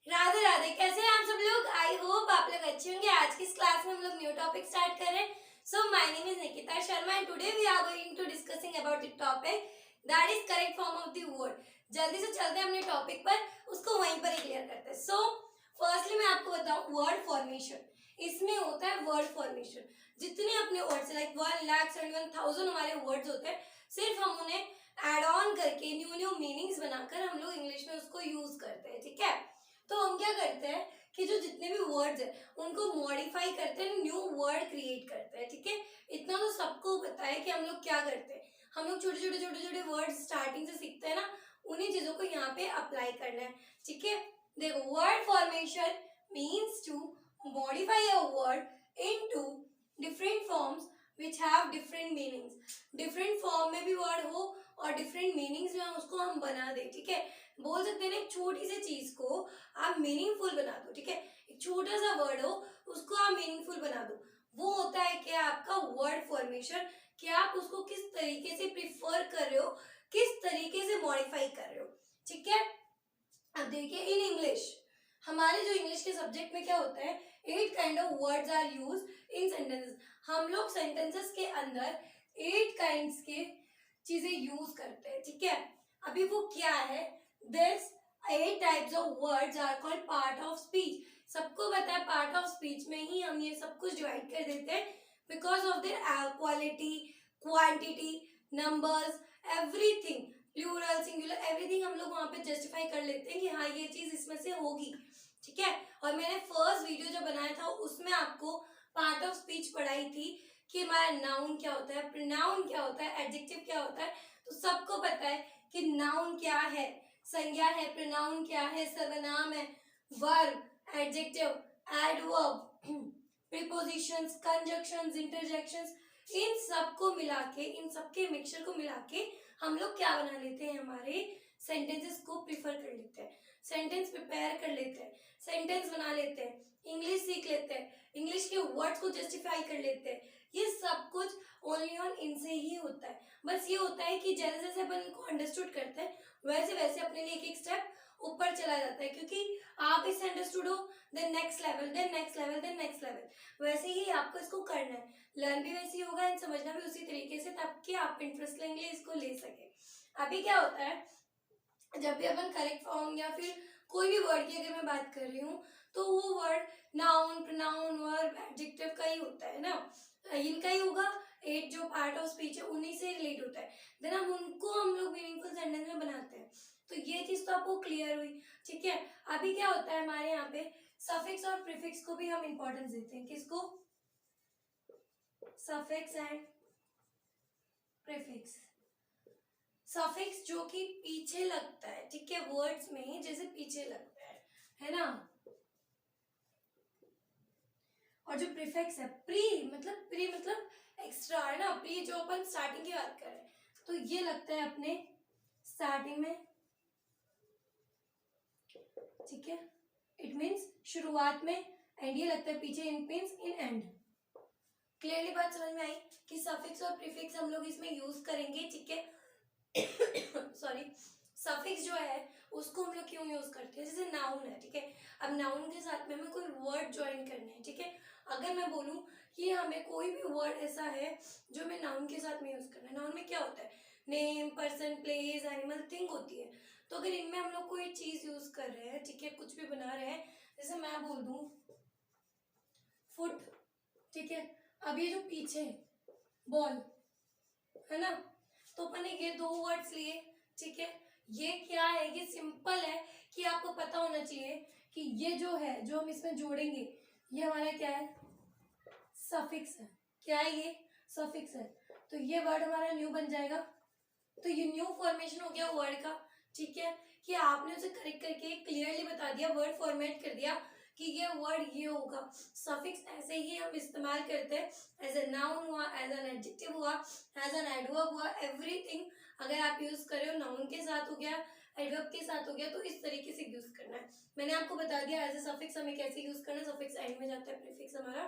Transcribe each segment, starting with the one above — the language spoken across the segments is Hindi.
राधे राधे। कैसे हैं आप सब लोग? आई होप आप लोग अच्छे होंगे। आज की इस क्लास में हम लोग न्यू टॉपिक स्टार्ट कर रहे हैं। So my name is Nikita Sharma and today we are going to discussing about the topic that is correct form of the word. जल्दी से चलते हैं अपने टॉपिक पर, उसको वहीं पर ही क्लियर करते हैं। सो फर्स्टली मैं आपको बताऊं वर्ड फॉर्मेशन। इसमें होता है वर्ड फॉर्मेशन। जितने अपने वर्ड्स लाइक 1,71,000 हमारे वर्ड्स होते हैं, सिर्फ हम उन्हें एड ऑन करके न्यू न्यू मीनिंग्स बनाकर हम लोग इंग्लिश में उसको यूज करते हैं। ठीक है, तो हम क्या करते हैं कि जो जितने भी वर्ड्स हैं उनको मॉडिफाई करते हैं, न्यू वर्ड क्रिएट करते हैं। ठीक है, इतना तो सबको पता है कि हम लोग क्या करते हैं। हम लोग छोटे छोटे वर्ड स्टार्टिंग से सीखते हैं ना, उन्हीं चीजों को यहाँ पे अप्लाई करना है। ठीक है, देखो word formation means to modify a word into different forms which have different meanings. Different form में भी वर्ड हो और डिफरेंट मीनिंग्स में उसको हम बना दे। ठीक है, बोल सकते हैं एक छोटी सी चीज को आप मीनिंगफुल बना दो। ठीक है, एक छोटा सा वर्ड हो उसको आप मीनिंगफुल बना दो। वो होता है क्या आपका वर्ड फॉर्मेशन, कि आप उसको किस तरीके से प्रिफर कर रहे हो, किस तरीके से मॉडिफाई कर रहे हो। ठीक है, अब देखिए इन इंग्लिश, हमारे जो इंग्लिश के सब्जेक्ट में क्या होता है, 8 kind of words are use in sentences. हम लोग सेंटेंसेस के अंदर 8 काइंड्स के चीजें यूज करते हैं। ठीक है, अभी वो क्या है, this 8 types of words are called part of speech. सबको पता है पार्ट ऑफ स्पीच में ही हम ये सब कुछ डिवाइड कर देते हैं because of their quality, quantity, numbers, everything, plural, singular, everything हम लोग वहां पे जस्टिफाई कर लेते हैं कि हाँ ये चीज इसमें से होगी। ठीक है, और मैंने फर्स्ट वीडियो जो बनाया था उसमें आपको पार्ट ऑफ स्पीच पढ़ाई थी कि हमारा नाउन क्या होता है, प्रोनाउन क्या होता है, एडजेक्टिव क्या होता है। तो सबको पता है कि नाउन क्या है, संज्ञा है, प्रोनाउन क्या है, सर्वनाम है, verb, adjective, adverb, prepositions, conjunctions, interjections, इन सबको मिला के, इन सबके मिक्सचर को मिला के हम लोग क्या बना लेते हैं, हमारे सेंटेंसेस को प्रिफर कर लेते हैं, सेंटेंस प्रिपेयर कर लेते हैं, सेंटेंस बना लेते हैं, इंग्लिश सीख लेते हैं, इंग्लिश के वर्ड्स को जस्टिफाई कर लेते हैं। ये सब कुछ ओनली ऑन इनसे ही होता है। बस ये होता है कि जैसे जैसे अपन इनको अंडरस्टूड करते हैं वैसे वैसे अपने लिए एक एक स्टेप ऊपर चला जाता है, क्योंकि आप इससे अंडरस्टूड हो, then next level, then next level, then next level, वैसे ही आपको इसको करना है। लर्न भी वैसे ही होगा एंड समझना भी उसी तरीके से, ताकि आप इंटरेस्ट लेंगे इसको ले सके। अभी क्या होता है, जब भी अपन करेक्ट फॉर्म या फिर कोई भी वर्ड की अगर मैं बात कर रही हूँ तो वो word noun, pronoun, verb, adjective का ही होता है ना, इनका ही होगा। 8 जो पार्ट ऑफ स्पीच है उन्हीं से रिलेट होता है, देन हम लोग मीनिंगफुल सेंटेंस में बनाते हैं। तो ये चीज तो आपको क्लियर हुई। ठीक है, अभी क्या होता है हमारे यहाँ पे सफिक्स और प्रीफिक्स को भी हम इंपॉर्टेंस देते हैं। किसको? Suffix and prefix. सफिक्स जो कि पीछे लगता है, ठीक है, वर्ड्स में जैसे पीछे लगता है ना। और जो प्रीफिक्स है, प्री मतलब एक्स्ट्रा है ना, प्री जो अपन स्टार्टिंग की बात कर रहे हैं, तो ये लगता है अपने स्टार्टिंग में। ठीक है, इट मीन्स शुरुआत में, एंड ये लगता है पीछे, इन मीन्स इन एंड। क्लियरली बात समझ में आई कि सफिक्स और प्रीफिक्स हम लोग इसमें यूज करेंगे। ठीक है सॉरी, सफिक्स जो है उसको हम लोग क्यों यूज करते हैं, जैसे नाउन है। ठीक है, अब नाउन के साथ में हमें कोई वर्ड ज्वाइन करने हैं। ठीक है, अगर मैं बोलूं कि हमें कोई भी वर्ड ऐसा है जो हमें नाउन के साथ में यूज करना है, नाउन में क्या होता है, name, person, place, animal, thing होती है। तो अगर इनमें हम लोग कोई चीज यूज कर रहे हैं, ठीक है, कुछ भी बना रहे हैं, जैसे मैं बोल दूं फुट, ठीक है, अब ये जो पीछे बॉल है ना, तो अपन ने ये 2 वर्ड्स लिए। ठीक है, ये क्या है, ये सिंपल है कि आपको पता होना चाहिए कि ये जो है, जो हम इसमें जोड़ेंगे, ये हमारा क्या है, सफिक्स है। क्या है ये, सफिक्स है। तो ये वर्ड हमारा न्यू बन जाएगा। तो ये न्यू फॉर्मेशन हो गया वर्ड का। ठीक है, कि आपने उसे करेक्ट करके क्लियरली बता दिया, वर्ड फॉर्मेट कर दिया कि ये वर्ड ये होगा। सफिक्स ऐसे ही हम इस्तेमाल करते हैं, एज ए नाउन हुआ, एज एन एडजेक्टिव हुआ, एज एन एडवर्ब हुआ, एवरीथिंग अगर आप यूज कर रहे हो, नाउन के साथ हो गया, एडवर्ब के साथ हो गया, तो इस तरीके से यूज करना है। मैंने आपको बता दिया एज ए सफिक्स हमें कैसे यूज करना है, सफिक्स एंड में जाता है, प्रीफिक्स हमारा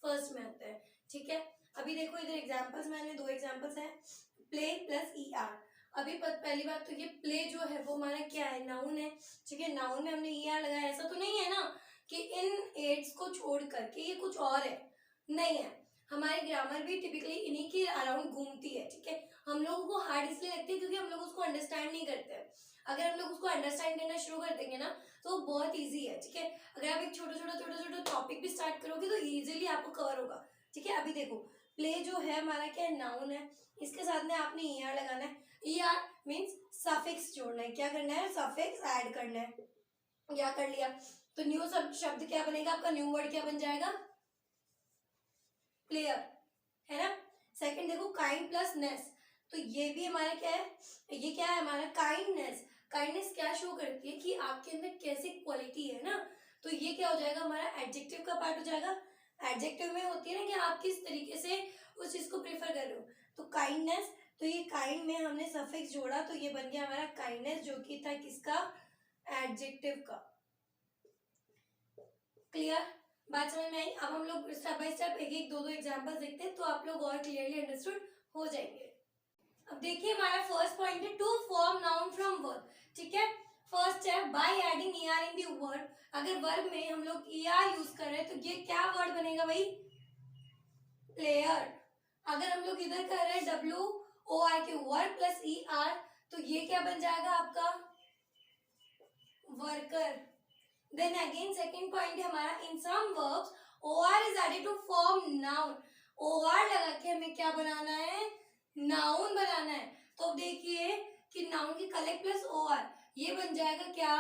फर्स्ट में आता है। ठीक है, अभी देखो इधर एग्जाम्पल्स, मैंने 2 एग्जाम्पल्स हैं, प्ले प्लस ER। अभी पहली बात तो ये प्ले जो है वो हमारा क्या है, नाउन है, ठीक है। नाउन में हमने ईआर लगाया, ऐसा तो नहीं है ना कि इन एड्स को छोड़ करके ये कुछ और है, नहीं है। हमारी ग्रामर भी टिपिकली इन्हीं के अराउंड घूमती है, ठीक है। हम लोगों को हार्ड इसलिए लगती है क्योंकि हम लोग उसको अंडरस्टैंड नहीं करते हैं। अगर हम लोग उसको अंडरस्टैंड करना शुरू कर देंगे ना तो बहुत इजी है, ठीक है। अगर आप एक छोटा छोटा टॉपिक भी स्टार्ट करोगे तो इजीली आपको कवर होगा, ठीक है। अभी देखो प्ले जो है हमारा क्या है, नाउन है, इसके साथ में आपने ईआर लगाना है। ईआर मींस सफिक्स जोड़ना है, क्या करना है, सफिक्स ऐड करना है, क्या कर लिया। तो न्यू शब्द क्या बनेगा आपका, न्यू वर्ड क्या बन जाएगा, प्लेयर, है ना। सेकंड देखो काइंड प्लस नेस, तो ये भी हमारा क्या है, ये क्या है हमारा काइंडनेस। काइंडनेस क्या शो करती है कि आपके अंदर कैसी क्वालिटी है ना, तो ये क्या हो जाएगा हमारा एडजेक्टिव का पार्ट हो जाएगा। एडजेक्टिव में होती है ना कि आप किस तरीके से उस चीज को प्रेफर कर रहे हो, तो काइंडनेस, तो ये काइंड में हमने सफिक्स जोड़ा तो ये बन गया हमारा काइंडनेस, जो कि था किसका, एडजेक्टिव का। क्लियर, बात समझ में आई। अब हम लोग स्टेप बाय स्टेप एक एक दो एग्जांपल्स देखते हैं तो आप लोग और क्लियरली अंडरस्टूड हो जाएंगे। अब देखिए हमारा फर्स्ट पॉइंट है to form noun from verb, ठीक है। फर्स्ट है by adding ER in the word. अगर वर्ब में हम लोग ईआर यूज कर रहे हैं तो ये क्या वर्ड बनेगा भाई, प्लेयर। अगर हम लोग इधर कर रहे हैं WOR के वर्क प्लस ER तो ये क्या बन जाएगा आपका, worker. Then again second point है हमारा in some verbs OR is added to form noun. OR लगा के हमें क्या बनाना है, नाउन बनाना है। तो देखिए कि नाउन की कलेक्ट प्लस OR ये बन जाएगा क्या,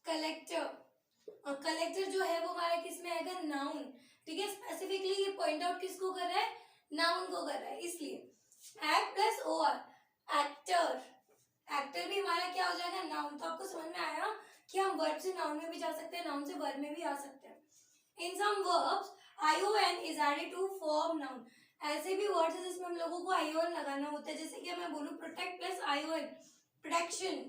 कलेक्टर। और कलेक्टर जो है वो हमारा किस में आएगा, नाउन, ठीक है। स्पेसिफिकली ये पॉइंट आउट किसको कर रहा है, नाउन को कर रहा है, इसलिए act plus OR actor. Actor भी हमारा क्या हो जाएगा, नाउन। तो आपको समझ में आया कि हम वर्ब से नाउन में भी जा सकते हैं, नाउन से वर्ब में भी आ सकते हैं। In some verbs ION is added to form noun. ऐसे भी वर्ड्स हैं जिसमें हम लोगों को ION लगाना होता है, जैसे कि मैं बोलूं protect plus ION protection.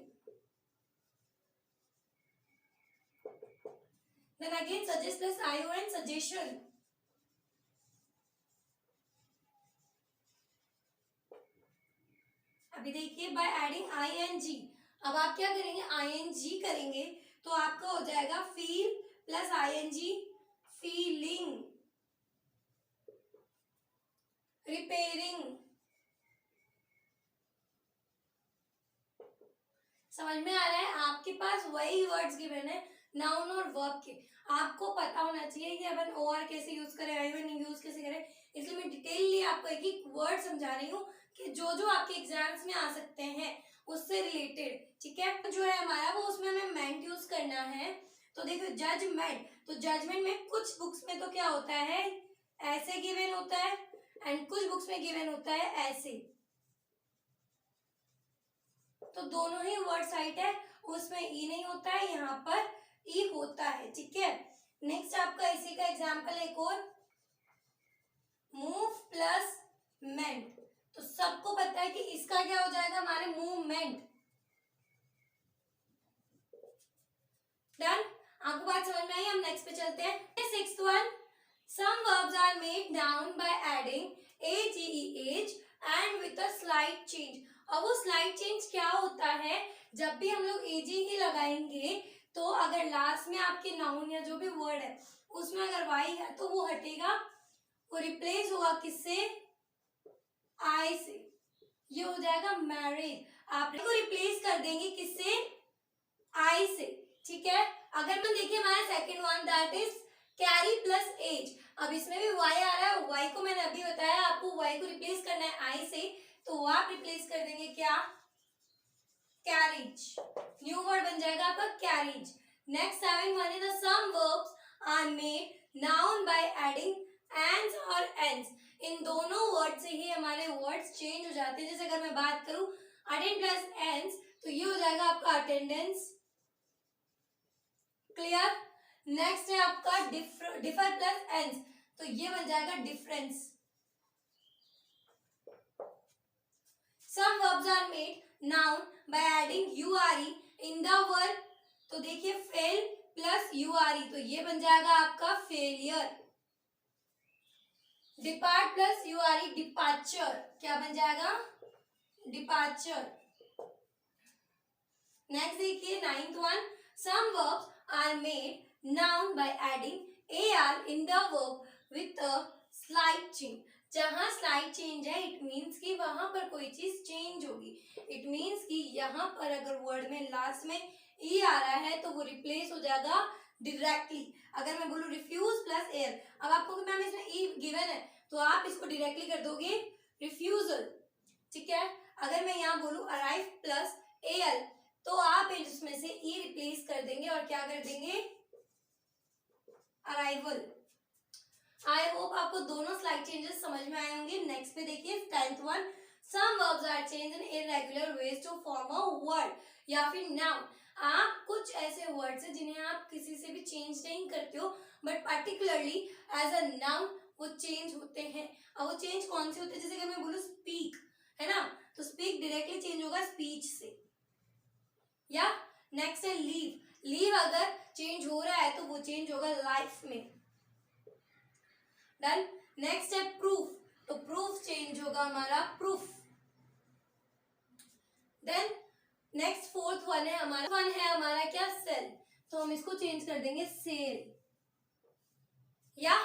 Then again suggest plus ION suggestion. अभी देखिए बाय एडिंग ING, अब आप क्या करेंगे, ING करेंगे तो आपका हो जाएगा feel plus ING feeling, repairing. समझ में आ रहा है, आपके पास वही वर्ड्स गिवन है नाउन और वर्ब के, आपको पता होना चाहिए कि अपन OR कैसे यूज करें, ION यूज कैसे करें। इसलिए मैं डिटेलली आपको एक एक वर्ड समझा रही हूँ कि जो जो आपके एग्जाम्स में आ सकते हैं उससे रिलेटेड, ठीक है। जो है हमारा वो उसमें हमें मेंट यूज करना है। तो देखो जजमेंट, तो जजमेंट में कुछ बुक्स में तो क्या होता है, ऐसे गिवन होता है एंड कुछ बुक्स में गिवन होता है ऐसे, तो दोनों ही वर्ड साइट है, उसमें ई नहीं होता है, यहाँ पर ई होता है, ठीक है। नेक्स्ट आपका इसी का एग्जांपल एक और, मूव प्लस मेंट। तो सबको पता है कि इसका क्या हो जाएगा हमारे, मूवमेंट। डन, आपको बात समझ में आई। हम नेक्स्ट पे चलते हैं। Sixth one, some verbs are made noun by adding AGEH and with a slight change. अब वो स्लाइट चेंज क्या होता है, जब भी हम लोग AG ही लगाएंगे तो अगर लास्ट में आपके नाउन या जो भी वर्ड है उसमें अगर Y है तो वो हटेगा, वो रिप्लेस होगा किससे, I से। ये हो जाएगा मैरिज, आप इसको रिप्लेस कर देंगे किससे, I से, ठीक है। अगर मैं देखिए हमारा second one that is carry plus age. अब इसमें भी Y आ रहा है, Y को मैंने अभी बताया आपको Y को रिप्लेस करना है I से, तो वो आप रिप्लेस कर देंगे क्या, कैरिज। न्यू वर्ड बन जाएगा आपका carriage. Next seven one is some verbs are made noun by adding ends और एंड्स। इन दोनों वर्ड से ही हमारे वर्ड्स चेंज हो जाते हैं। जैसे अगर मैं बात करूं अटेंड प्लस एंड्स तो ये हो जाएगा आपका अटेंडेंस, क्लियर। नेक्स्ट है आपका डिफर प्लस एंड्स, तो ये बन जाएगा difference. Some verbs are made noun by adding URE in the verb, तो देखिए फेल प्लस URE तो ये बन जाएगा आपका failure. Depart plus URE departure क्या बन जाएगा, डिपार्चर। नेक्स्ट देखिए 9th one, some verbs are made noun by adding AR in the verb with a slight change. जहां स्लाइट चेंज है इट मीन्स कि वहां पर कोई चीज चेंज होगी। इट मीन्स कि यहाँ पर अगर वर्ड में लास्ट में ई आ रहा है तो वो रिप्लेस हो जाएगा डायरेक्टली। अगर मैं बोलूँ रिफ्यूज प्लस एयर, अब आपको मैम इसमें ई गिवन है तो आप इसको डायरेक्टली कर दोगे रिफ्यूजल, ठीक है। अगर मैं यहाँ बोलूँ अराइव प्लस एल तो आप इसमें से ई रिप्लेस कर देंगे और क्या कर देंगे अराइवल। आई होप आपको दोनों स्लाइड चेंजेस समझ में आए होंगे। नेक्स्ट पे देखिए 10th one, some verbs are change in irregular ways to form a word या फिर नाउन। आप कुछ ऐसे वर्ड्स हैं जिन्हें आप किसी से भी चेंज नहीं करते हो but particularly as a noun वो चेंज होते हैं। अब वो चेंज कौन से होते हैं, जैसे कि मैं बोलूँ स्पीक है ना, तो स्पीक डायरेक्टली चेंज होगा स्पीच से। या नेक्स्ट है लीव, लीव अगर चेंज हो रहा है तो वो चेंज होगा लाइफ में। डन। नेक्स्ट है प्रूफ, तो प्रूफ चेंज होगा हमारा proof. Then next 4th one है हमारा क्या सेल, तो हम इसको चेंज कर देंगे सेल। या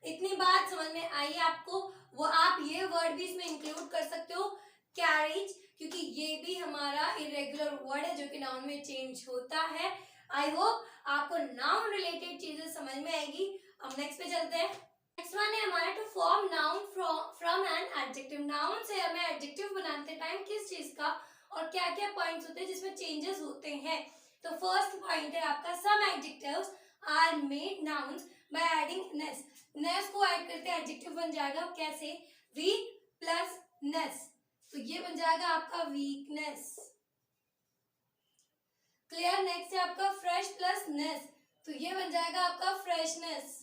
इतनी बात समझ में आई आपको, वो आप ये वर्ड भी इसमें इंक्लूड कर सकते हो कैरेज, क्योंकि ये भी हमारा इरेगुलर वर्ड है जो कि नाउन में चेंज होता है। आई होप आपको नाउन रिलेटेड चीजें समझ में आएगी। अब नेक्स्ट पे चलते हैं। नेक्स्ट वन है हमारा to form noun from an adjective. Noun से हमें एडजेक्टिव बनाते टाइम किस चीज का और क्या क्या पॉइंट्स होते हैं जिसमें चेंजेस होते हैं। तो फर्स्ट पॉइंट है आपका some adjectives are made nouns by adding ness. Ness को ऐड करते हैं एडजेक्टिव बन जाएगा कैसे, वीक प्लस नेस, तो ये बन जाएगा आपका वीकनेस। क्लियर। नेक्स्ट है आपका फ्रेश प्लस नेस, तो ये बन जाएगा आपका फ्रेशनेस।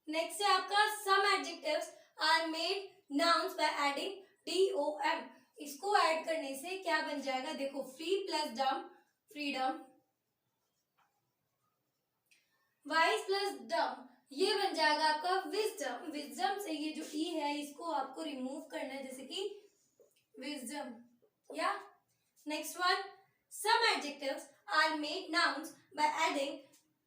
नेक्स्ट है आपका some adjectives are made nouns by adding DOM। इसको ऐड करने से क्या बन जाएगा, देखो free plus dom freedom, wise plus dom ये बन जाएगा आपका विजडम। विजडम से ये जो ई है इसको आपको रिमूव करना है जैसे कि विजडम। या next one, some adjectives are made nouns by adding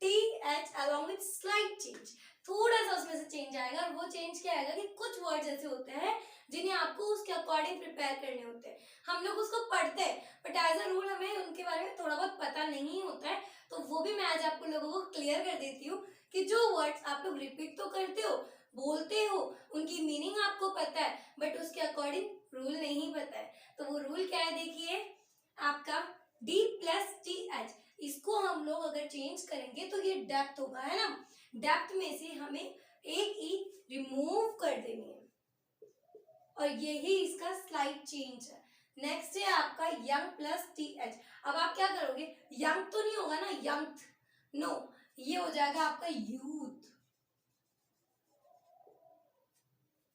TH along with slight change। थोड़ा सा उसमें से चेंज आएगा और वो चेंज क्या आएगा कि कुछ वर्ड्स ऐसे होते हैं जिन्हें आपको उसके अकॉर्डिंग प्रिपेयर करने होते हैं। हम लोग उसको पढ़ते हैं बट एज अ रूल हमें उनके बारे में थोड़ा बहुत पता नहीं होता है, तो वो भी मैं आज आपको लोगों को क्लियर कर देती हूँ कि जो वर्ड्स आप लोग रिपीट तो करते हो बोलते हो उनकी मीनिंग आपको पता है बट उसके अकॉर्डिंग रूल नहीं पता है। तो वो रूल क्या है देखिए आपका D प्लस TH, इसको हम लोग अगर चेंज करेंगे तो ये डेप्थ होगा है ना, डेप्थ में से हमें एक ई रिमूव कर देनी है और यही इसका स्लाइड चेंज है। नेक्स्ट है आपका यंग प्लस TH। अब आप क्या करोगे, यंग तो नहीं होगा ना, यंग नो, ये हो जाएगा आपका यूथ।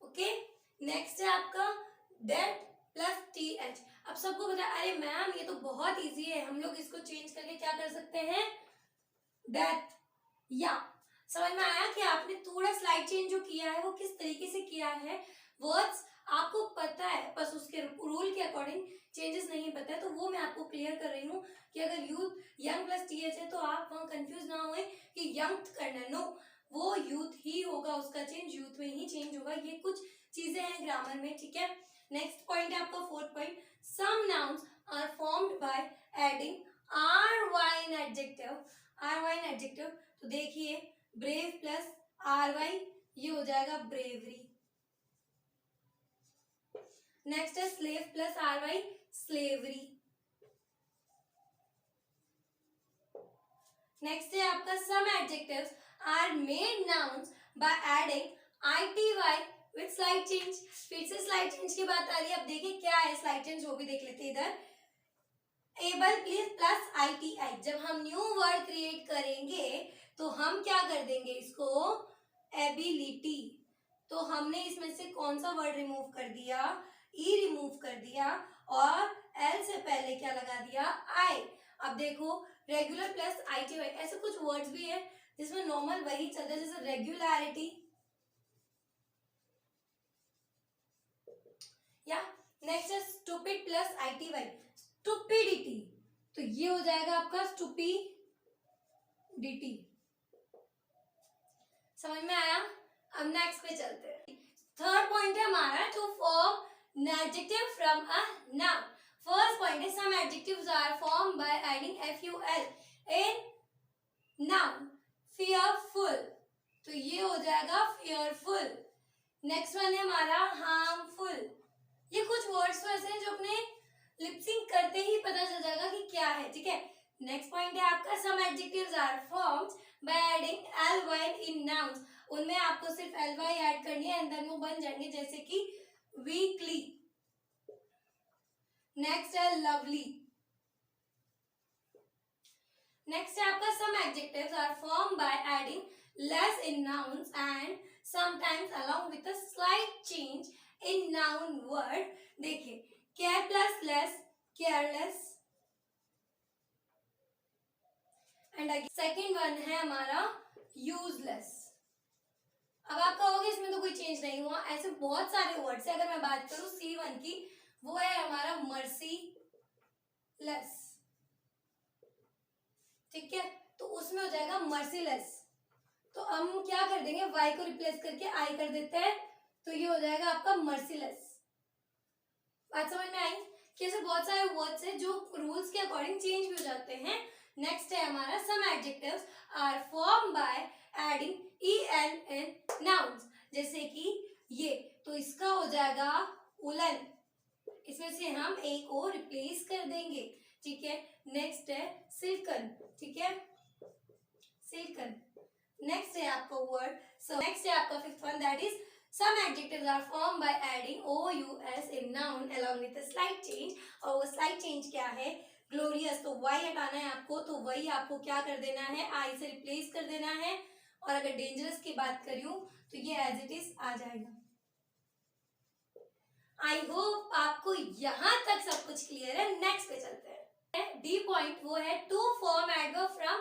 ओके। नेक्स्ट है आपका डेथ प्लस TH। अब सबको पता है अरे मैम ये तो बहुत इजी है, हम लोग इसको चेंज करके क्या कर सकते हैं डेथ। या समझ में आया कि आपने थोड़ा स्लाइड चेंज जो किया है वो किस तरीके से किया है। वर्ड्स आपको पता है बस उसके रूल के अकॉर्डिंग चेंजेस नहीं पता है, तो वो मैं आपको क्लियर कर रही हूँ कि अगर यूथ यंग प्लस TH है तो आप वहाँ कंफ्यूज ना हुए कि यंग करना है, नो वो यूथ ही होगा, उसका चेंज यूथ में ही चेंज होगा। ये कुछ चीजें हैं ग्रामर में, ठीक है। नेक्स्ट पॉइंट है आपका 4th point, some nouns are formed by adding RY in adjective. RY in adjective, तो देखिए ब्रेव प्लस RY ये हो जाएगा ब्रेवरी। नेक्स्ट है slave plus RY slavery. Next है आपका some adjectives are made nouns by adding ITY with slide change. फिर से स्लाइड चेंज की बात आ रही है। अब देखिए क्या है स्लाइड चेंज वो भी देख लेते हैं इधर। एबल प्लस ITI, जब हम न्यू वर्ड क्रिएट करेंगे तो हम क्या कर देंगे इसको एबिलिटी, तो हमने इसमें से कौन सा वर्ड रिमूव कर दिया, ई रिमूव कर दिया और एल से पहले क्या लगा दिया आई। अब देखो रेगुलर प्लस ITY, ऐसे कुछ वर्ड्स भी है जिसमें नॉर्मल वही चलता है जैसे रेगुलरिटी। या नेक्स्ट है स्टूपिड प्लस ITY, स्टूपिडिटी, तो ये हो जाएगा आपका स्टूपिडिटी। समझ में आया? अब नेक्स्ट पे चलते हैं। थर्ड पॉइंट है हमारा to form an adjective from a noun. First point है some adjectives are form by adding FUL in noun. fearful, तो ये हो जाएगा fearful। नेक्स्ट वन है हमारा harmful। ये कुछ वर्ड्स तो ऐसे हैं जो अपने लिपसिंग करते ही पता चल जाएगा कि क्या है, ठीक है। नेक्स्ट पॉइंट है आपका some adjectives are formed by adding ly in nouns. उनमें आपको सिर्फ ly ऐड करनी है एंड देन वो बन जाएंगे, जैसे कि वीकली। नेक्स्ट है लवली। नेक्स्ट है आपका some adjectives are form by adding less in nouns and sometimes along with a slight change in noun word. देखिए care plus less, careless. And second one है हमारा यूजलेस। अब आप कहोगे इसमें तो कोई चेंज नहीं हुआ, ऐसे बहुत सारे वर्ड्स है। अगर मैं बात करूं C1 की, वो है हमारा मर्सीलेस, ठीक है, तो उसमें हो जाएगा मर्सीलेस। तो हम क्या कर देंगे, y को रिप्लेस करके I कर देते हैं, तो ये हो जाएगा आपका मर्सीलेस। बात समझ में आई कि ऐसे बहुत सारे वर्ड्स है जो रूल्स के अकॉर्डिंग चेंज भी हो जाते हैं। नेक्स्ट है हमारा some adjectives are form by adding en in nouns, जैसे कि ये, तो इसका हो जाएगा उलन, इसमें से हम a को रिप्लेस कर देंगे, ठीक है। नेक्स्ट है सिल्कन, ठीक है, सिल्कन। नेक्स्ट है आपका वर्ड, सो नेक्स्ट है आपका fifth one, that is some adjectives are formed by adding ous in noun along with a slight change। और वो slight change क्या है, glorious, तो y हटाना है आपको, तो वही आपको क्या कर देना है, I से रिप्लेस कर देना है। और अगर डेंजरस की बात करूं तो ये एज इट इज आ जाएगा। आई होप आपको यहां तक सब कुछ क्लियर है। नेक्स्ट पे चलते हैं। डी पॉइंट वो है to form adverb from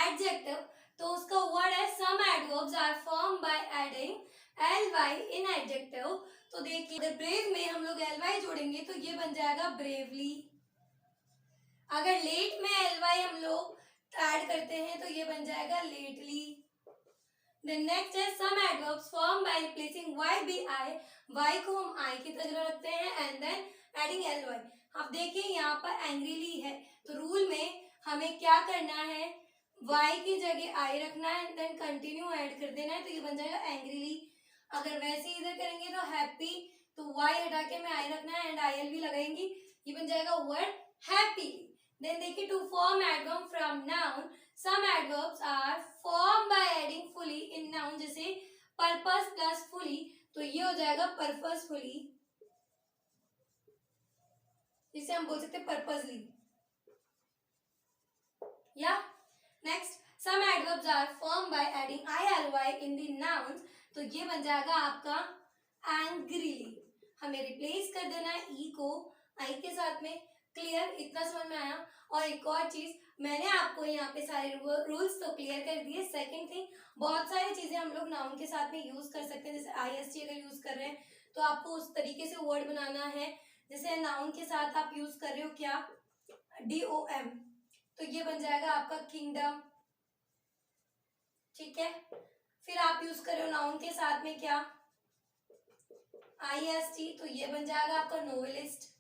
adjective, तो उसका वर्ड है some adverbs are form by adding ly in adjective. तो देखिए अगर ब्रेव में हम लोग ly जोड़ेंगे तो ये बन जाएगा ब्रेवली। अगर लेट में ly हम लोग ऐड करते हैं तो ये बन जाएगा लेटली। The next है some adverbs formed by replacing y by I। y को हम I की तरह रखते हैं and then adding ly। अब देखिए यहाँ पर angrily है, तो रूल में हमें क्या करना है, y की जगह I रखना है and then continue ऐड कर देना है, तो ये बन जाएगा angrily। अगर वैसे इधर करेंगे तो happy, तो y हटा के हमें I रखना है and il भी लगाएंगी, ये बन जाएगा word happy। Then देखिए to form adverb from noun, some adverbs are formed by adding fully in noun, जैसे purpose plus fully, तो ये हो जाएगा purposefully, जिसे हम बोल सकते हैं purposely। या next some adverbs are formed by adding ily in the nouns, तो ये बन जाएगा आपका angrily। हमें रिप्लेस कर देना है ई को आई के साथ में। क्लियर, इतना समझ में आया? और एक और चीज, मैंने आपको यहाँ पे सारे रूल्स तो क्लियर कर दिए। सेकंड थिंग, बहुत सारी चीजें हम लोग नाउन के साथ में यूज कर सकते हैं, जैसे IST अगर यूज कर रहे हैं तो आपको उस तरीके से वर्ड बनाना है। जैसे नाउन के साथ आप यूज कर रहे हो क्या, DOM, तो ये बन जाएगा आपका किंगडम, ठीक है। फिर आप यूज कर रहे हो नाउन के साथ में क्या, IST, तो ये बन जाएगा आपका नोवेलिस्ट।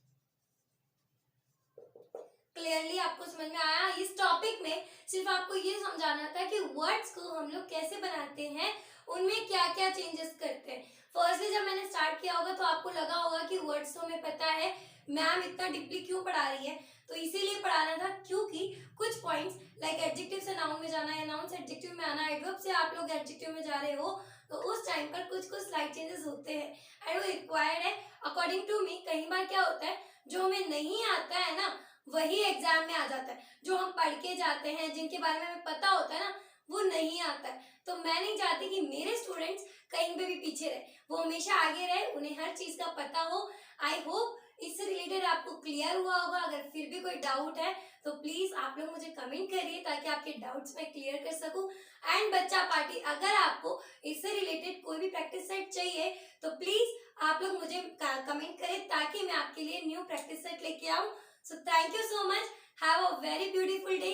क्लियरली आपको समझ में आया? इस टॉपिक में सिर्फ आपको ये समझाना था कि वर्ड्स को हम लोग कैसे बनाते हैं, उनमें क्या क्या चेंजेस करते हैं। फर्स्टली जब मैंने स्टार्ट किया होगा तो आपको लगा होगा कि वर्ड्स तो हमें पता है, मैम इतना डीपली क्यों पढ़ा रही है, तो इसीलिए पढ़ाना था क्योंकि कुछ पॉइंट्स लाइक एडजेक्टिव से नाउन में जाना या नाउन से एडजेक्टिव में आना, एडवर्ब से आप लोग एडजेक्टिव में जा रहे हो, तो उस टाइम पर कुछ कुछ स्लाइड चेंजेस होते हैं एंड वो रिक्वायर्ड है। अकॉर्डिंग टू मी कई बार क्या होता है, जो हमें नहीं आता है ना वही एग्जाम में आ जाता है, जो हम पढ़ के जाते हैं जिनके बारे में हमें पता होता है ना वो नहीं आता है। तो मैं नहीं चाहती कि मेरे स्टूडेंट्स कहीं पे भी पीछे रहे, वो हमेशा आगे रहे, उन्हें हर चीज का पता हो। आई होप इससे रिलेटेड आपको क्लियर हुआ होगा। अगर फिर भी कोई डाउट है तो प्लीज आप लोग मुझे कमेंट करिए ताकि आपके डाउट्स मैं क्लियर कर सकूं। एंड बच्चा पार्टी, अगर आपको इससे रिलेटेड कोई भी प्रैक्टिस सेट चाहिए तो प्लीज आप लोग मुझे कमेंट करें ताकि मैं आपके लिए न्यू प्रैक्टिस सेट लेके आऊं। So thank you so much, have a very beautiful day.